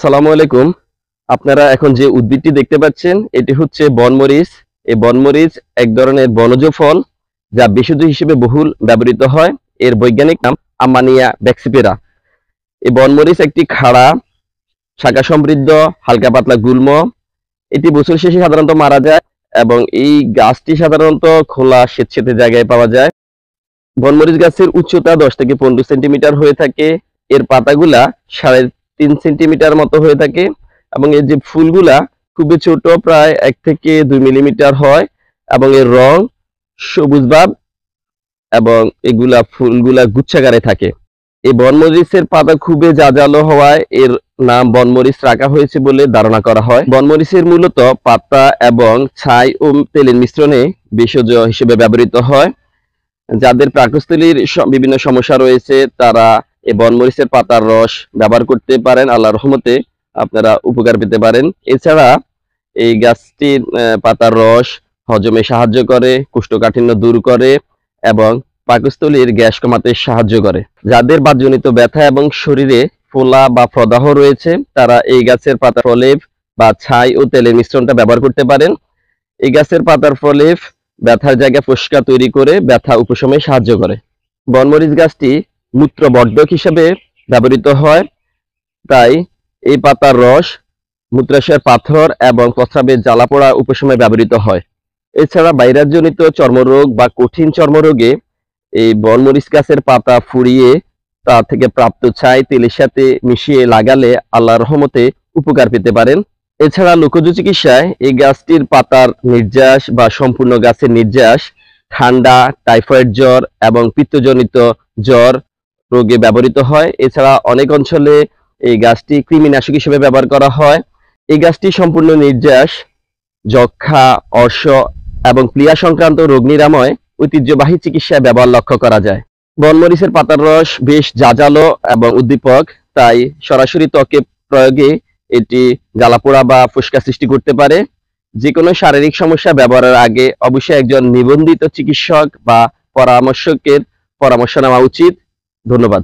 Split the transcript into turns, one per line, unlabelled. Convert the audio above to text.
আসসালামু আলাইকুম। আপনারা এখন যে উদ্ভিদটি দেখতে পাচ্ছেন এটি হচ্ছে বনমরিচ। এই বনমরিচ এক ধরনের বনজ ফল যা ভেষজ হিসেবে বহুল ব্যবহৃত হয়। এর বৈজ্ঞানিক নাম আম্মানিয়া ব্যাক্সিপেরা। এই বনমরিচ একটি খাড়া শাখা সমৃদ্ধ হালকা পাতলা গুল্ম। এটি বছর শেষে সাধারণত মারা যায় এবং এই গাছটি সাধারণত খোলা স্যাঁতসেঁতে জায়গায় পাওয়া যায়। বনমরিচ গাছের উচ্চতা 10 থেকে 15 সেন্টিমিটার হয়ে থাকে। এর পাতাগুলা 3.5 সেন্টিমিটার মতো হয়ে থাকে এবং এর যে ফুলগুলা খুবই ছোট, প্রায় 1 থেকে 2 মিলিমিটার হয় এবং এর রং সবুজ ভাব এবং এগুলা ফুলগুলা গুচ্ছাকারে থাকে। এই বনমরিচের পাতা খুবই ঝাঁঝালো হওয়ায় এর নাম বনমরিচ রাখা হয়েছে বলে ধারণা করা হয়। বনমরিচের মূলত পাতা এবং ছাই ও তেলের মিশ্রণে ভেষজ হিসেবে ব্যবহৃত হয়। যাদের পাকস্থলীর বিভিন্ন সমস্যা রয়েছে তারা এই বনমরিচের পাতার রস ব্যবহার করতে পারেন। আল্লাহর রহমতে আপনারা উপকার পেতে পারেন। এছাড়া এই গাছটির পাতার রস হজমে সাহায্য করে, কোষ্ঠকাঠিন্য দূর করে এবং পাকস্থলীর গ্যাস কমাতে সাহায্য করে। যাদের বাতজনিত ব্যথা এবং শরীরে ফোলা বা প্রদাহ রয়েছে তারা এই গাছের পাতার প্রলেপ বা ছাই ও তেলের মিশ্রণটা ব্যবহার করতে পারেন। এই গাছের পাতার প্রলেপ ব্যথার জায়গায় ফোস্কা তৈরি করে ব্যথা উপশমে সাহায্য করে। বনমরিচ গাছটি মূত্রবর্ধক হিসেবে ব্যবহৃত হয়, তাই এই পাতার রস মূত্রাশয়ের পাথর এবং প্রস্রাবের জ্বালাপোড়া উপশমে ব্যবহৃত হয়। এছাড়া ভাইরাসজনিত চর্মরোগ বা কঠিন চর্মরোগে এই বনমরিচ গাছের পাতা ফুরিয়ে তা থেকে প্রাপ্ত ছাই তেলের সাথে মিশিয়ে লাগালে আল্লাহর রহমতে উপকার পেতে পারেন। এছাড়া লোকজ চিকিৎসায় এই গাছটির পাতার নির্যাস বা সম্পূর্ণ গাছের নির্যাস ঠান্ডা, টাইফয়েড জ্বর এবং পিত্তজনিত জ্বর রোগে ব্যবহৃত হয়। এছাড়া অনেক অঞ্চলে এই গাছটি কৃমিনাশক হিসেবে ব্যবহার করা হয়। এই গাছটি সম্পূর্ণ নির্যাস, যক্ষা, অর্শ এবং প্লিয়া সংক্রান্ত রোগ নিরাময় ঐতিহ্যবাহী চিকিৎসায় ব্যবহার লক্ষ্য করা যায়। বনমরিচের পাতার রস বেশ ঝাঁঝালো এবং উদ্দীপক, তাই সরাসরি ত্বকে প্রয়োগে এটি জ্বালাপোড়া বা ফুসকা সৃষ্টি করতে পারে। যে কোনো শারীরিক সমস্যা ব্যবহারের আগে অবশ্যই একজন নিবন্ধিত চিকিৎসক বা পরামর্শকের পরামর্শ নেওয়া উচিত। ধন্যবাদ।